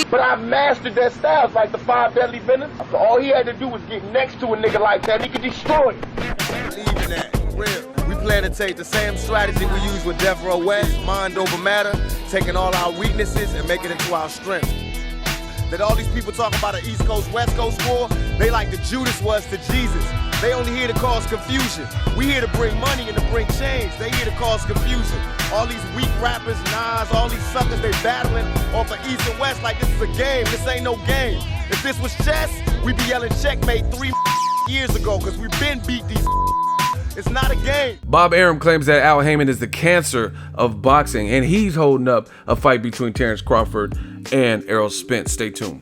But I mastered their styles like the 5 deadly venom. So all he had to do was get next to a nigga like that, and he could destroy it. Believe in that, for real. We plan to take the same strategy we use with Death Row West, mind over matter, taking all our weaknesses and making it into our strength. That all these people talk about an East Coast, West Coast war, they like the Judas was to Jesus. They only here to cause confusion. We here to bring money and to bring change. They here to cause confusion. All these weak rappers, Nas, all these suckers, they battling off of East and West like this is a game. This ain't no game. If this was chess, we'd be yelling checkmate 3 years ago, because we've been beat these. It's not a game. Bob Arum claims that Al Haymon is the cancer of boxing, and he's holding up a fight between Terence Crawford and Errol Spence. Stay tuned.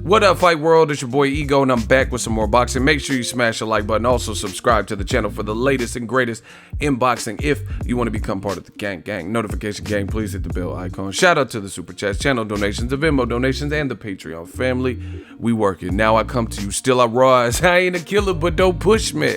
What up, Fight World? It's your boy Ego, and I'm back with some more boxing. Make sure you smash the like button. Also, subscribe to the channel for the latest and greatest in boxing. If you want to become part of the gang notification gang, please hit the bell icon. Shout out to the Super Chats, channel donations, the Venmo donations, and the Patreon family. We working. Now I come to you. Still I rise. I ain't a killer, but don't push me.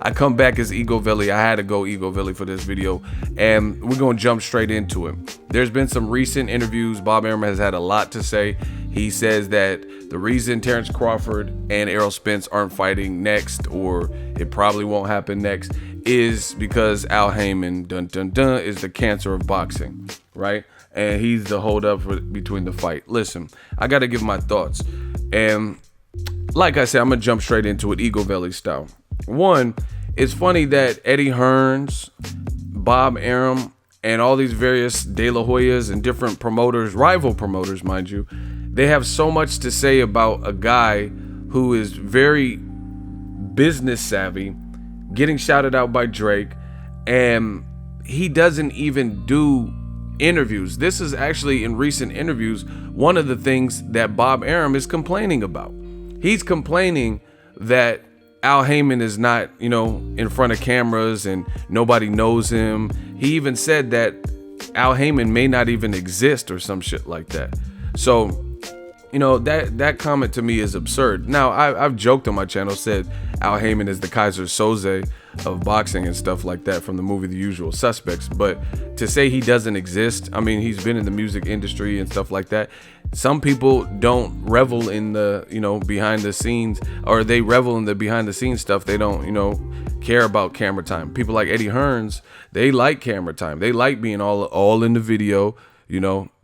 I come back as EGOVELI. I had to go EGOVELI for this video, and we're going to jump straight into it. There's been some recent interviews. Bob Arum has had a lot to say. He says that the reason Terence Crawford and Errol Spence aren't fighting next, or it probably won't happen next, is because Al Haymon, is the cancer of boxing, right? And he's the holdup between the fight. Listen, I got to give my thoughts. And like I said, I'm going to jump straight into it, EGOVELI style. One, it's funny that Eddie Hearns, Bob Arum, and all these various De La Hoyas and different promoters, rival promoters, mind you, they have so much to say about a guy who is very business savvy, getting shouted out by Drake, and he doesn't even do interviews. This is actually, in recent interviews, one of the things that Bob Arum is complaining about. He's complaining that Al Haymon is not, in front of cameras and nobody knows him. He even said that Al Haymon may not even exist or some shit like that. So, that comment to me is absurd. Now, I've joked on my channel, said Al Haymon is the Kaiser Soze of boxing and stuff like that from the movie The Usual Suspects. But to say he doesn't exist, I mean, he's been in the music industry and stuff like that. Some people don't revel in the, behind the scenes, or they revel in the behind the scenes stuff. They don't, care about camera time. People like Eddie Hearns, they like camera time. They like being all in the video,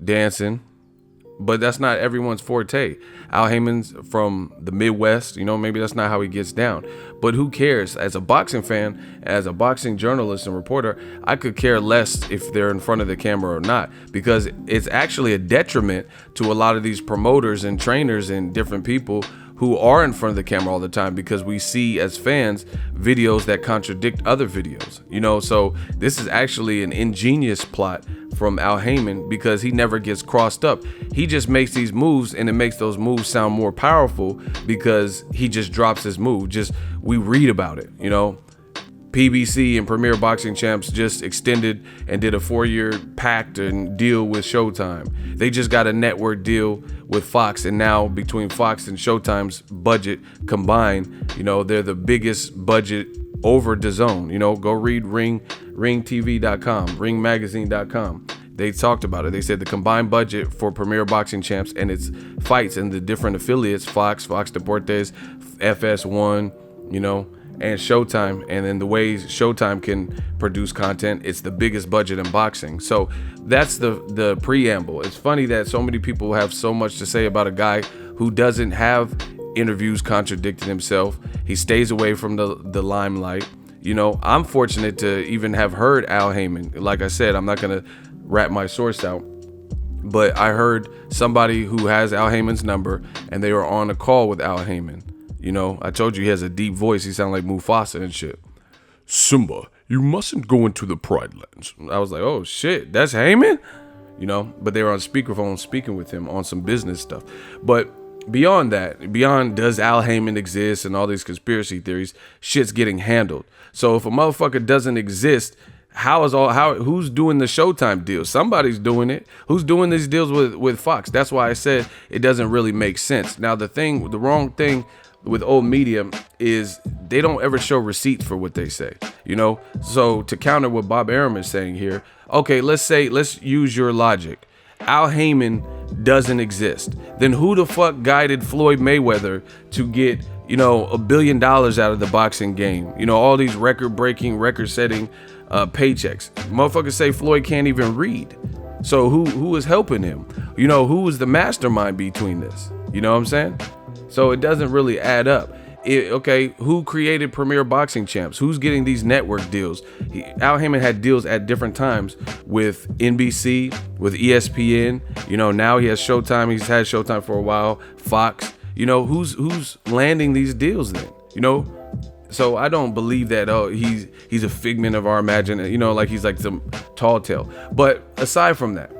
dancing. But that's not everyone's forte. Al Haymon's from the Midwest, maybe that's not how he gets down. But who cares? As a boxing fan, as a boxing journalist and reporter, I could care less if they're in front of the camera or not, because it's actually a detriment to a lot of these promoters and trainers and different people who are in front of the camera all the time, because we see as fans videos that contradict other videos, so this is actually an ingenious plot from Al Haymon, because he never gets crossed up. He just makes these moves, and it makes those moves sound more powerful because he just drops his move. We read about it, PBC and Premier Boxing Champs just extended and did a 4-year pact and deal with Showtime. They just got a network deal with Fox, and now between Fox and Showtime's budget combined, they're the biggest budget over DAZN. Go read ringtv.com, ringmagazine.com. They talked about it. They said the combined budget for Premier Boxing Champs and its fights and the different affiliates, Fox Deportes, FS1, and Showtime, and then the ways Showtime can produce content, it's the biggest budget in boxing. So that's the preamble. It's funny that so many people have so much to say about a guy who doesn't have interviews contradicting himself. He stays away from the limelight. I'm fortunate to even have heard Al Haymon. Like I said, I'm not gonna rat my source out, but I heard somebody who has Al Haymon's number, and they were on a call with Al Haymon. I told you he has a deep voice. He sounds like Mufasa and shit. Simba, you mustn't go into the Pride Lands. I was like, oh shit, that's Haymon? But they were on speakerphone speaking with him on some business stuff. But beyond that, beyond does Al Haymon exist and all these conspiracy theories, shit's getting handled. So if a motherfucker doesn't exist, who's doing the Showtime deal? Somebody's doing it. Who's doing these deals with Fox? That's why I said it doesn't really make sense. Now the wrong thing with old media is they don't ever show receipts for what they say, So to counter what Bob Arum is saying here, okay, let's use your logic. Al Haymon doesn't exist, then who the fuck guided Floyd Mayweather to get, $1 billion out of the boxing game? All these record-breaking, record-setting paychecks. Motherfuckers say Floyd can't even read. So who is helping him? Who is the mastermind between this? You know what I'm saying? So it doesn't really add up. Who created Premier Boxing Champs? Who's getting these network deals? Al Haymon had deals at different times with NBC, with ESPN. Now he has Showtime. He's had Showtime for a while. Fox. Who's landing these deals then? So I don't believe that he's a figment of our imagination. Like he's like some tall tale. But aside from that,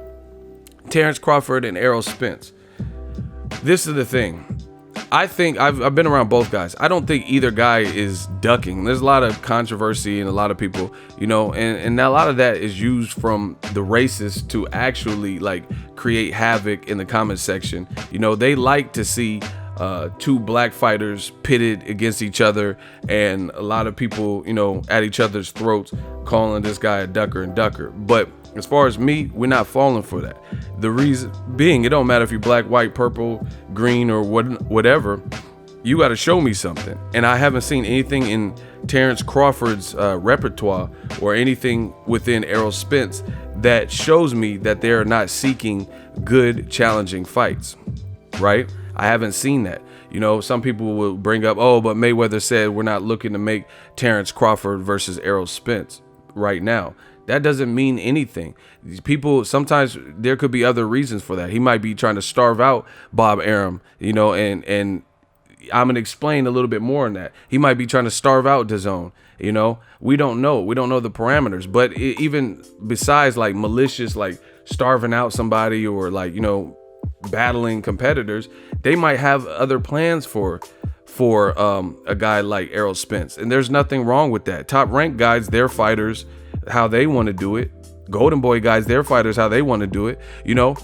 Terence Crawford and Errol Spence. This is the thing. I think I've been around both guys. I don't think either guy is ducking. There's a lot of controversy and a lot of people, and a lot of that is used from the racists to actually like create havoc in the comment section. They like to see two black fighters pitted against each other, and a lot of people, at each other's throats, calling this guy a ducker and ducker. But as far as me, we're not falling for that. The reason being, it don't matter if you're black, white, purple, green, or whatever. You got to show me something. And I haven't seen anything in Terence Crawford's repertoire or anything within Errol Spence that shows me that they're not seeking good, challenging fights, right? I haven't seen that. Some people will bring up, but Mayweather said we're not looking to make Terence Crawford versus Errol Spence right now. That doesn't mean anything. These people, sometimes there could be other reasons for that. He might be trying to starve out Bob Arum, and I'm going to explain a little bit more on that. He might be trying to starve out DAZN. We don't know. We don't know the parameters. But even besides like malicious, like starving out somebody or like, battling competitors, they might have other plans for a guy like Errol Spence. And there's nothing wrong with that. Top ranked guys, their fighters, how they want to do it. Golden Boy guys, their fighters, how they want to do it. Here's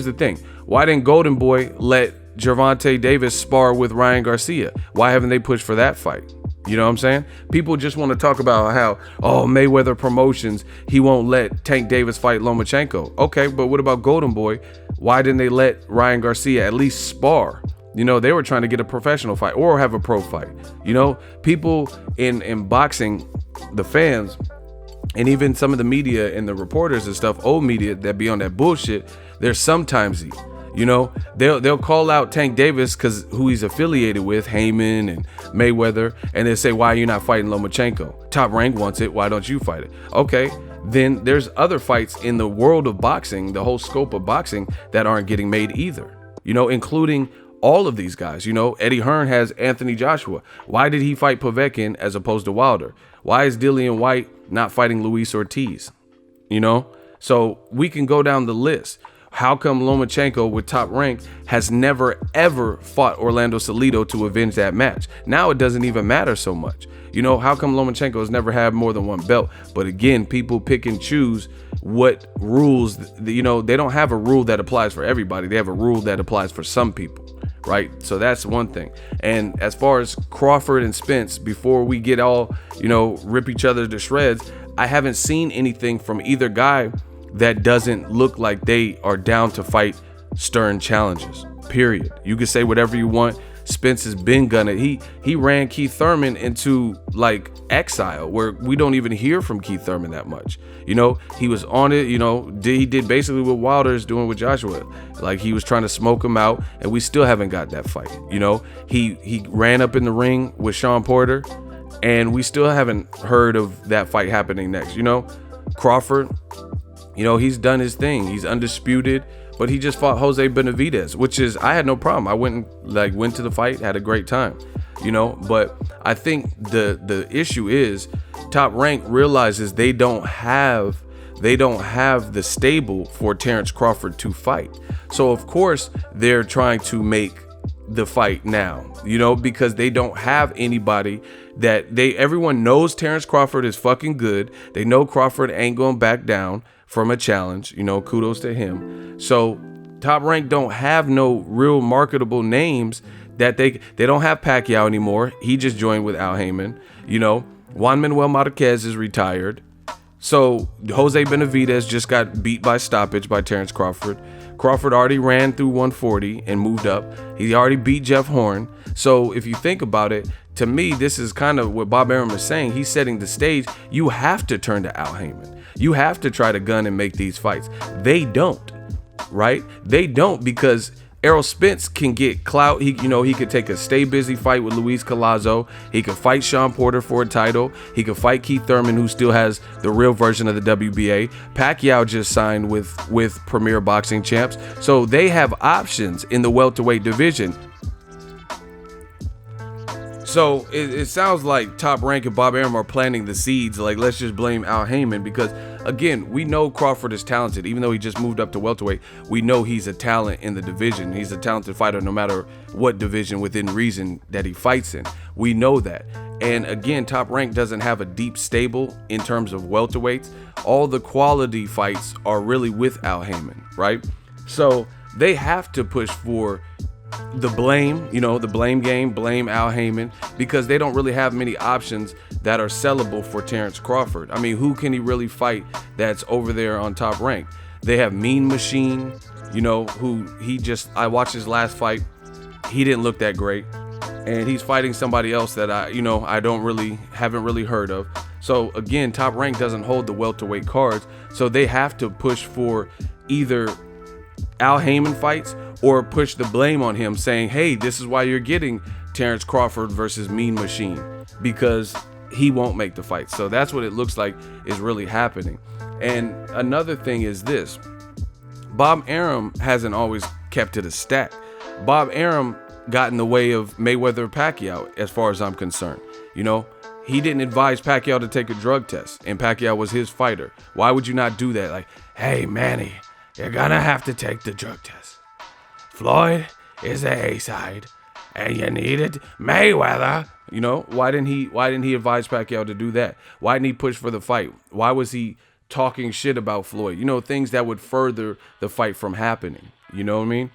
the thing. Why didn't Golden Boy let Gervonta Davis spar with Ryan Garcia? Why haven't they pushed for that fight? You know what I'm saying? People just want to talk about how, Mayweather Promotions, he won't let Tank Davis fight Lomachenko. Okay, but what about Golden Boy? Why didn't they let Ryan Garcia at least spar? They were trying to get a professional fight or have a pro fight. People in boxing, the fans, and even some of the media and the reporters and stuff, old media that be on that bullshit, they're sometimes they'll call out Tank Davis because who he's affiliated with, Haymon and Mayweather, and they say, why are you not fighting Lomachenko? Top Rank wants it, why don't you fight it? Okay, then there's other fights in the world of boxing, the whole scope of boxing, that aren't getting made either, including all of these guys. Eddie Hearn has Anthony Joshua. Why did he fight Povetkin as opposed to Wilder? Why is Dillian White not fighting Luis Ortiz? So we can go down the list. How come Lomachenko with Top Rank has never ever fought Orlando Salido to avenge that match? Now it doesn't even matter so much. How come Lomachenko has never had more than one belt? But again, people pick and choose what rules, they don't have a rule that applies for everybody. They have a rule that applies for some people. Right. So that's one thing. And as far as Crawford and Spence, before we get all, rip each other to shreds, I haven't seen anything from either guy that doesn't look like they are down to fight stern challenges, period. You can say whatever you want. Spence has been gunning. He ran Keith Thurman into like exile, where we don't even hear from Keith Thurman that much. He was on it. He did basically what Wilder is doing with Joshua. Like he was trying to smoke him out, and we still haven't got that fight. He ran up in the ring with Sean Porter, and we still haven't heard of that fight happening next. Crawford, he's done his thing. He's undisputed. But he just fought Jose Benavidez, which is, I had no problem. I went to the fight, had a great time, But I think the issue is Top Rank realizes they don't have the stable for Terence Crawford to fight. So of course they're trying to make the fight now, because they don't have anybody that everyone knows Terence Crawford is fucking good. They know Crawford ain't going back down from a challenge, kudos to him. So Top Rank don't have no real marketable names that they don't have Pacquiao anymore. He just joined with Al Haymon. Juan Manuel Marquez is retired. So Jose Benavidez just got beat by stoppage by Terence Crawford. Crawford already ran through 140 and moved up. He already beat Jeff Horn. So if you think about it, to me, this is kind of what Bob Arum is saying. He's setting the stage. You have to turn to Al Haymon. You have to try to gun and make these fights. They don't, right? They don't, because Errol Spence can get clout. He could take a stay busy fight with Luis Collazo. He could fight Sean Porter for a title. He could fight Keith Thurman, who still has the real version of the WBA. Pacquiao just signed with Premier Boxing Champs. So they have options in the welterweight division. So it sounds like Top Rank and Bob Arum are planting the seeds. Like, let's just blame Al Haymon, because, again, we know Crawford is talented. Even though he just moved up to welterweight, we know he's a talent in the division. He's a talented fighter no matter what division within reason that he fights in. We know that. And, again, Top Rank doesn't have a deep stable in terms of welterweights. All the quality fights are really with Al Haymon, right? So they have to push for the blame, the blame game, blame Al Haymon, because they don't really have many options that are sellable for Terence Crawford. I mean, who can he really fight that's over there on Top Rank? They have Mean Machine, I watched his last fight. He didn't look that great. And he's fighting somebody else that haven't really heard of. So again, Top Rank doesn't hold the welterweight cards. So they have to push for either Al Haymon fights or push the blame on him, saying, hey, this is why you're getting Terence Crawford versus Mean Machine, because he won't make the fight. So that's what it looks like is really happening. And another thing is this: Bob Arum hasn't always kept to the stack. Bob Arum got in the way of Mayweather Pacquiao, as far as I'm concerned. He didn't advise Pacquiao to take a drug test, and Pacquiao was his fighter. Why would you not do that? Like, hey, Manny, you're gonna have to take the drug test. Floyd is the A side, and you need it. Mayweather, why didn't he advise Pacquiao to do that? Why didn't he push for the fight? Why was he talking shit about Floyd? Things that would further the fight from happening. You know what I mean?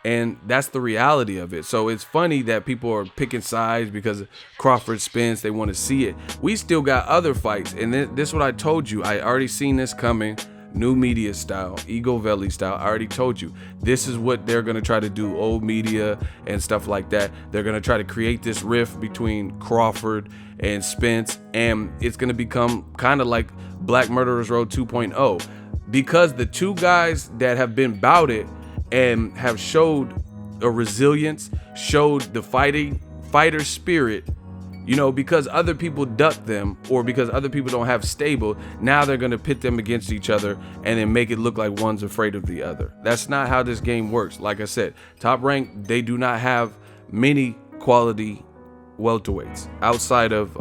And that's the reality of it. So it's funny that people are picking sides because of Crawford Spence. They want to see it. We still got other fights, and this is what I told you. I already seen this coming. New media style, EGOVELI style. I already told you, this is what they're going to try to do, old media and stuff like that. They're going to try to create this rift between Crawford and Spence, and it's going to become kind of like Black Murderers Road 2.0, because the two guys that have been bouted and have showed a resilience, showed the fighter spirit, because other people duck them, or because other people don't have stable, now they're going to pit them against each other and then make it look like one's afraid of the other. That's not how this game works. Like I said, Top Rank, they do not have many quality welterweights outside of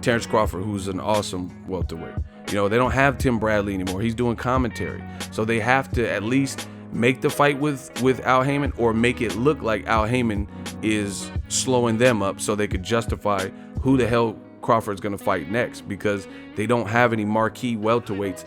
Terence Crawford, who's an awesome welterweight. They don't have Tim Bradley anymore. He's doing commentary. So they have to at least make the fight with Al Haymon, or make it look like Al Haymon is slowing them up so they could justify who the hell Crawford's going to fight next, because they don't have any marquee welterweights,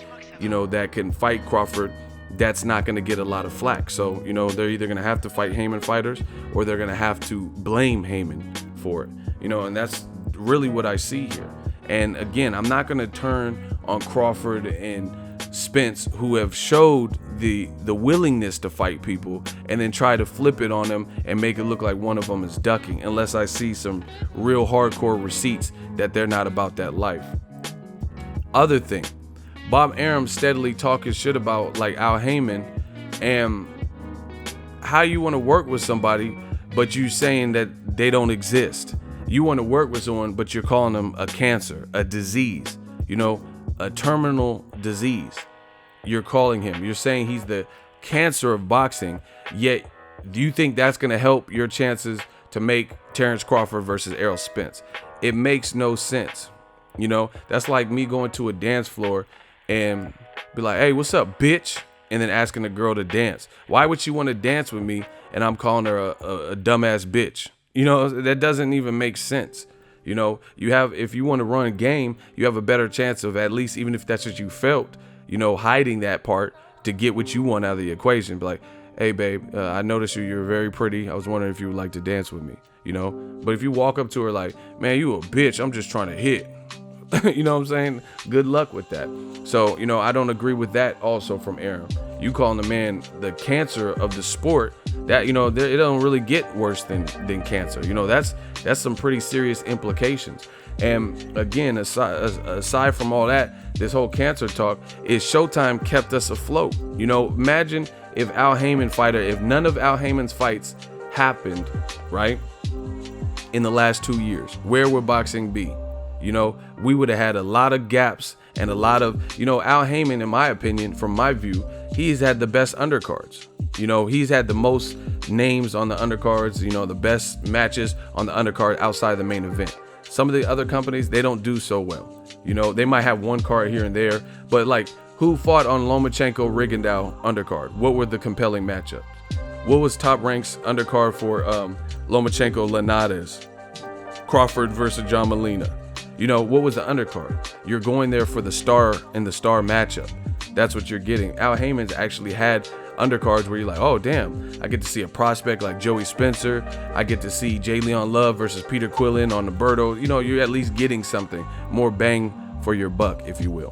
that can fight Crawford. That's not going to get a lot of flack. So, they're either going to have to fight Haymon fighters, or they're going to have to blame Haymon for it, and that's really what I see here. And again, I'm not going to turn on Crawford and Spence, who have showed the willingness to fight people, and then try to flip it on them and make it look like one of them is ducking, unless I see some real hardcore receipts that they're not about that life. Other thing, Bob Arum steadily talking shit about like Al Haymon, and how you want to work with somebody but you saying that they don't exist. You want to work with someone but you're calling them a cancer, a disease, a terminal disease. You're calling him. You're saying he's the cancer of boxing, yet do you think that's going to help your chances to make Terence Crawford versus Errol Spence? It makes no sense. That's like me going to a dance floor and be like, hey, what's up, bitch? And then asking a girl to dance. Why would she want to dance with me and I'm calling her a dumbass bitch? That doesn't even make sense. If you want to run a game, you have a better chance of, at least, even if that's what you felt, hiding that part to get what you want out of the equation. Be like, hey, babe, I noticed you're very pretty. I was wondering if you would like to dance with me, But if you walk up to her like, man, you a bitch, I'm just trying to hit. You know what I'm saying? Good luck with that. So, I don't agree with that also from Arum. You calling the man the cancer of the sport, that, it don't really get worse than cancer. That's some pretty serious implications. And again, aside from all that, this whole cancer talk is Showtime kept us afloat. Imagine if if none of Al Haymon's fights happened, right, in the last 2 years, where would boxing be? We would have had a lot of gaps and a lot of, Al Haymon, in my opinion, from my view, he's had the best undercards. He's had the most names on the undercards, the best matches on the undercard outside the main event. Some of the other companies, they don't do so well. They might have one card here and there, but like, who fought on Lomachenko Rigondeaux undercard? What were the compelling matchups? What was Top Rank's undercard for Lomachenko Linares? Crawford versus John Molina. What was the undercard? You're going there for the star and the star matchup. That's what you're getting. Al Haymon's actually had undercards where you're like, oh damn, I get to see a prospect like Joey Spencer. I get to see J. Leon Love versus Peter Quillin on the Berto. You're at least getting something, more bang for your buck, if you will.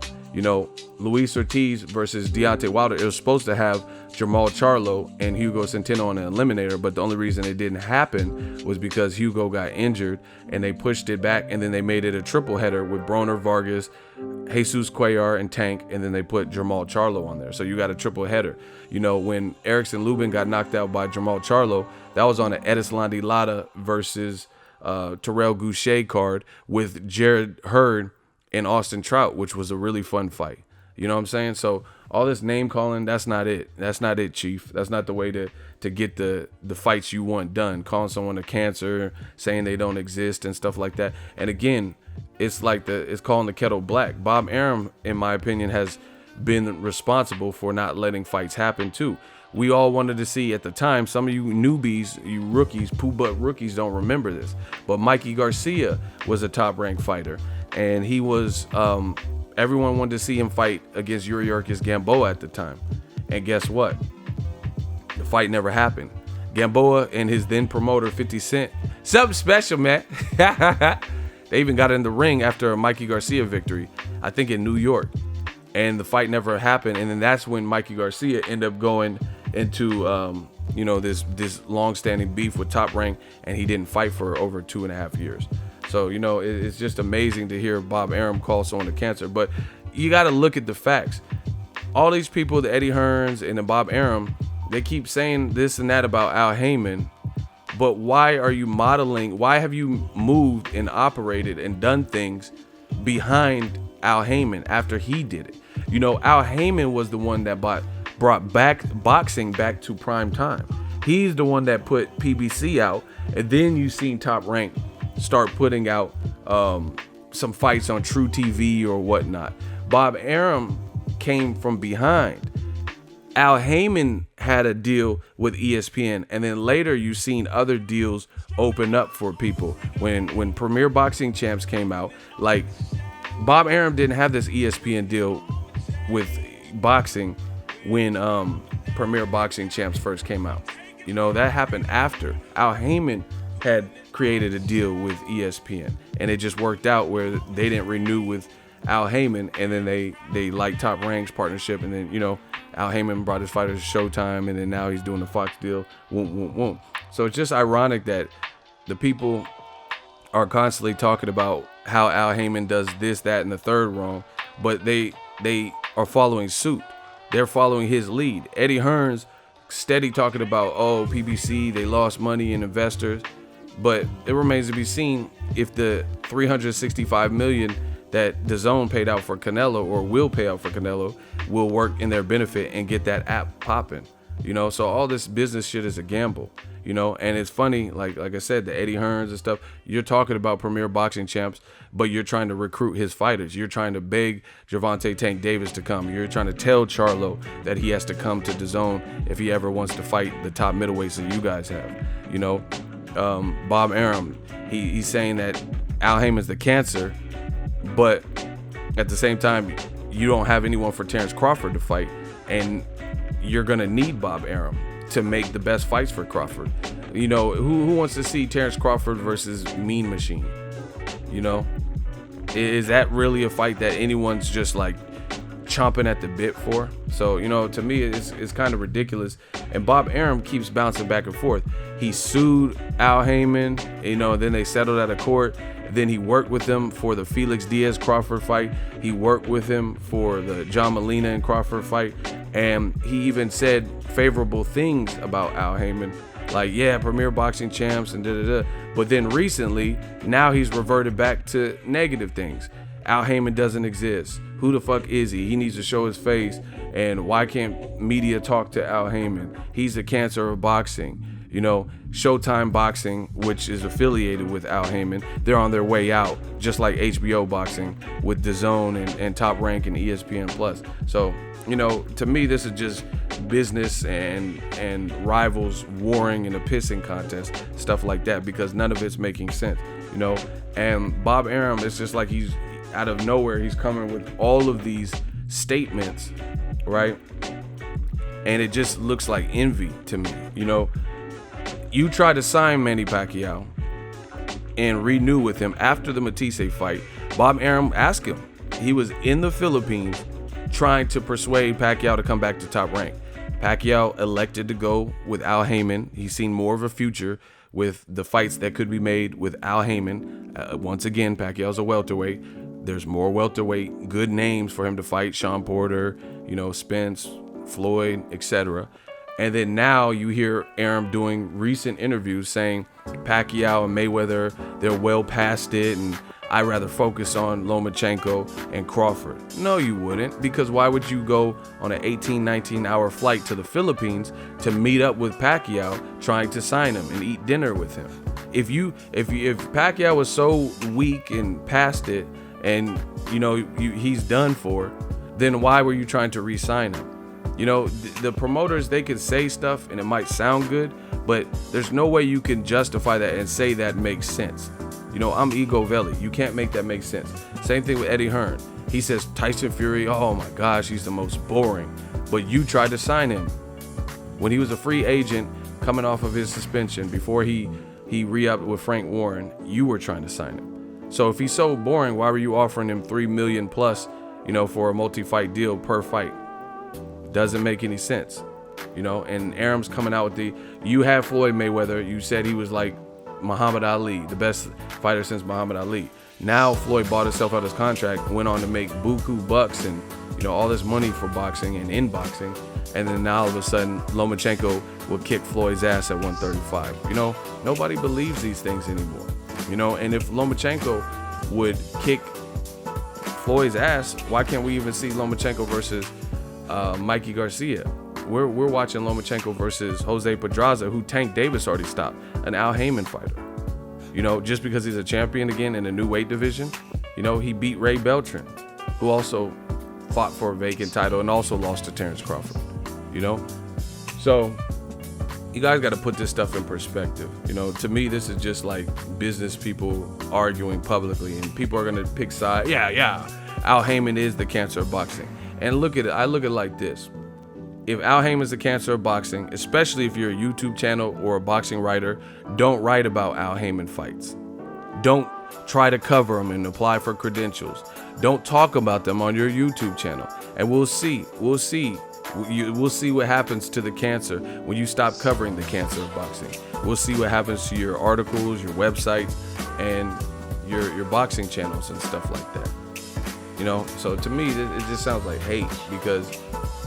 Luis Ortiz versus Deontay Wilder, it was supposed to have Jamal Charlo and Hugo Centeno on an eliminator, but the only reason it didn't happen was because Hugo got injured and they pushed it back, and then they made it a triple header with Broner Vargas, Jesus Cuellar, and Tank, and then they put Jamal Charlo on there. So you got a triple header. When Erickson Lubin got knocked out by Jamal Charlo, that was on an Edislandi Lara versus Terrell Goucher card with Jared Hurd and Austin Trout, which was a really fun fight. You know what I'm saying? So all this name calling, that's not it. That's not it, Chief. That's not the way to get the fights you want done. Calling someone a cancer, saying they don't exist and stuff like that. And again, it's like it's calling the kettle black. Bob Arum, in my opinion, has been responsible for not letting fights happen too. We all wanted to see at the time, some of you newbies, you rookies, poo-butt rookies don't remember this, but Mikey Garcia was a top-ranked fighter. And he was, everyone wanted to see him fight against Yuriorkis Gamboa at the time. And guess what? The fight never happened. Gamboa and his then promoter, 50 Cent, something special, man. They even got in the ring after a Mikey Garcia victory, I think in New York. And the fight never happened. And then that's when Mikey Garcia ended up going into, this long-standing beef with Top Rank, and he didn't fight for over 2.5 years. So, it's just amazing to hear Bob Arum call someone a cancer. But you got to look at the facts. All these people, the Eddie Hearns and the Bob Arum, they keep saying this and that about Al Haymon. But why are you modeling? Why have you moved and operated and done things behind Al Haymon after he did it? Al Haymon was the one that brought back boxing back to prime time. He's the one that put PBC out. And then you seen Top Rank start putting out some fights on True TV or whatnot. Bob Arum came from behind. Al Haymon had a deal with ESPN, and then later you seen other deals open up for people. When Premier Boxing Champs came out, like Bob Arum didn't have this ESPN deal with boxing when Premier Boxing Champs first came out. That happened after. Al Haymon had created a deal with ESPN, and it just worked out where they didn't renew with Al Haymon, and then they liked Top Rank's partnership, and then Al Haymon brought his fighters to Showtime, and then now he's doing the Fox deal. So it's just ironic that the people are constantly talking about how Al Haymon does this, that, and the third wrong, but they are following suit. They're following his lead. Eddie Hearns steady talking about, PBC, they lost money in investors. But it remains to be seen if the $365 million that DAZN paid out for Canelo, or will pay out for Canelo, will work in their benefit and get that app popping. So all this business shit is a gamble. And it's funny, like I said, the Eddie Hearns and stuff, you're talking about Premier Boxing Champs, but you're trying to recruit his fighters. You're trying to beg Gervonta Tank Davis to come. You're trying to tell Charlo that he has to come to DAZN if he ever wants to fight the top middleweights that you guys have. Bob Arum, he's saying that Al Haymon's the cancer, but at the same time, you don't have anyone for Terence Crawford to fight, and you're gonna need Bob Arum to make the best fights for Crawford. Who wants to see Terence Crawford versus Mean Machine? Is that really a fight that anyone's just like chomping at the bit for? So, you know, to me, it's kind of ridiculous. And Bob Arum keeps bouncing back and forth. He sued Al Haymon, you know, then they settled out of court. Then he worked with him for the Felix Diaz Crawford fight. He worked with him for the John Molina and Crawford fight. And he even said favorable things about Al Haymon. Like, yeah, premier boxing champs and da-da-da. But then recently, now he's reverted back to negative things. Al Haymon doesn't exist. Who the fuck is he? He needs to show his face. And why can't media talk to Al Haymon? He's the cancer of boxing. You know, Showtime Boxing, which is affiliated with Al Haymon, they're on their way out, just like HBO Boxing with DAZN and Top Rank and ESPN Plus. So, you know, to me, this is just business and rivals warring in a pissing contest, stuff like that, because none of it's making sense, you know. And Bob Arum, it's just like he's out of nowhere, he's coming with all of these statements, right? And it just looks like envy to me, you know. You tried to sign Manny Pacquiao and renew with him after the Matisse fight. Bob Arum asked him. He was in the Philippines trying to persuade Pacquiao to come back to Top Rank. Pacquiao elected to go with Al Haymon. He's seen more of a future with the fights that could be made with Al Haymon. Once again, Pacquiao's a welterweight. There's more welterweight good names for him to fight. Sean Porter, you know, Spence, Floyd, etc. And then now you hear Arum doing recent interviews saying Pacquiao and Mayweather, they're well past it, and I'd rather focus on Lomachenko and Crawford. No, you wouldn't, because why would you go on an 18, 19-hour flight to the Philippines to meet up with Pacquiao, trying to sign him and eat dinner with him? If Pacquiao was so weak and past it, and you know he's done for, then why were you trying to re-sign him? You know, the promoters, they can say stuff and it might sound good, but there's no way you can justify that and say that makes sense. You know, I'm EGOVELI. You can't make that make sense. Same thing with Eddie Hearn. He says Tyson Fury, oh my gosh, he's the most boring. But you tried to sign him when he was a free agent coming off of his suspension before he re-upped with Frank Warren. You were trying to sign him. So if he's so boring, why were you offering him $3 million plus, you know, for a multi-fight deal per fight? Doesn't make any sense, you know. And Arum's coming out with you have Floyd Mayweather. You said he was like Muhammad Ali, the best fighter since Muhammad Ali. Now Floyd bought himself out of his contract, went on to make buku bucks and, you know, all this money for boxing and in boxing. And then now all of a sudden Lomachenko will kick Floyd's ass at 135. You know, nobody believes these things anymore, you know. And if Lomachenko would kick Floyd's ass, why can't we even see Lomachenko versus Mikey Garcia? We're watching Lomachenko versus Jose Pedraza, who Tank Davis already stopped, an Al Haymon fighter. You know, just because he's a champion again in a new weight division. You know, he beat Ray Beltran, who also fought for a vacant title and also lost to Terence Crawford. You know, so you guys got to put this stuff in perspective. You know, to me, this is just like business people arguing publicly, and people are gonna pick sides. Yeah, Al Haymon is the cancer of boxing. And look at it, I look at it like this. If Al Haymon's the cancer of boxing, especially if you're a YouTube channel or a boxing writer, don't write about Al Haymon fights. Don't try to cover them and apply for credentials. Don't talk about them on your YouTube channel. And we'll see what happens to the cancer when you stop covering the cancer of boxing. We'll see what happens to your articles, your websites, and your boxing channels and stuff like that. You know, so to me, it just sounds like hate, because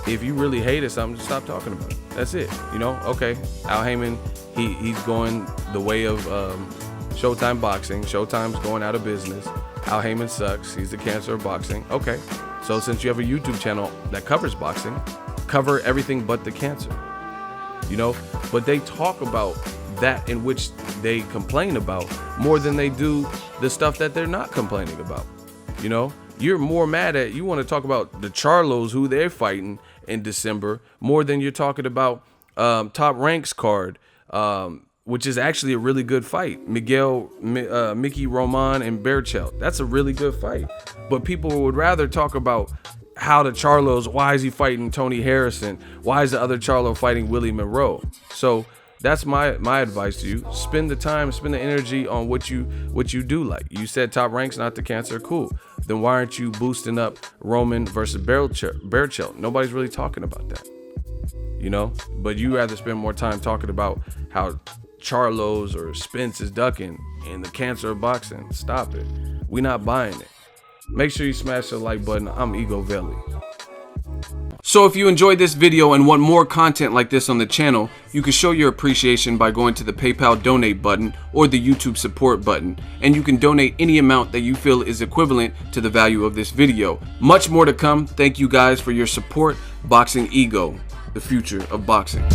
if you really hated something, just stop talking about it. That's it. You know, okay, Al Haymon, he's going the way of Showtime Boxing. Showtime's going out of business. Al Haymon sucks. He's the cancer of boxing. Okay, so since you have a YouTube channel that covers boxing, cover everything but the cancer. You know, but they talk about that in which they complain about more than they do the stuff that they're not complaining about. You know, you're more mad at, you want to talk about the Charlos, who they're fighting in December, more than you're talking about Top Rank's card, which is actually a really good fight. Mickey Roman and Berchelt. That's a really good fight. But people would rather talk about how the Charlos, why is he fighting Tony Harrison? Why is the other Charlo fighting Willie Monroe? So That's my advice to you. Spend the time, spend the energy on what you do like. You said Top Rank's not the cancer, cool. Then why aren't you boosting up Roman versus Barrichello? Nobody's really talking about that, you know. But you rather spend more time talking about how Charlo's or Spence is ducking and the cancer of boxing. Stop it. We not buying it. Make sure you smash the like button. I'm EGOVELI. So if you enjoyed this video and want more content like this on the channel, you can show your appreciation by going to the PayPal donate button or the YouTube support button, and you can donate any amount that you feel is equivalent to the value of this video. Much more to come. Thank you guys for your support. Boxing Ego, the future of boxing.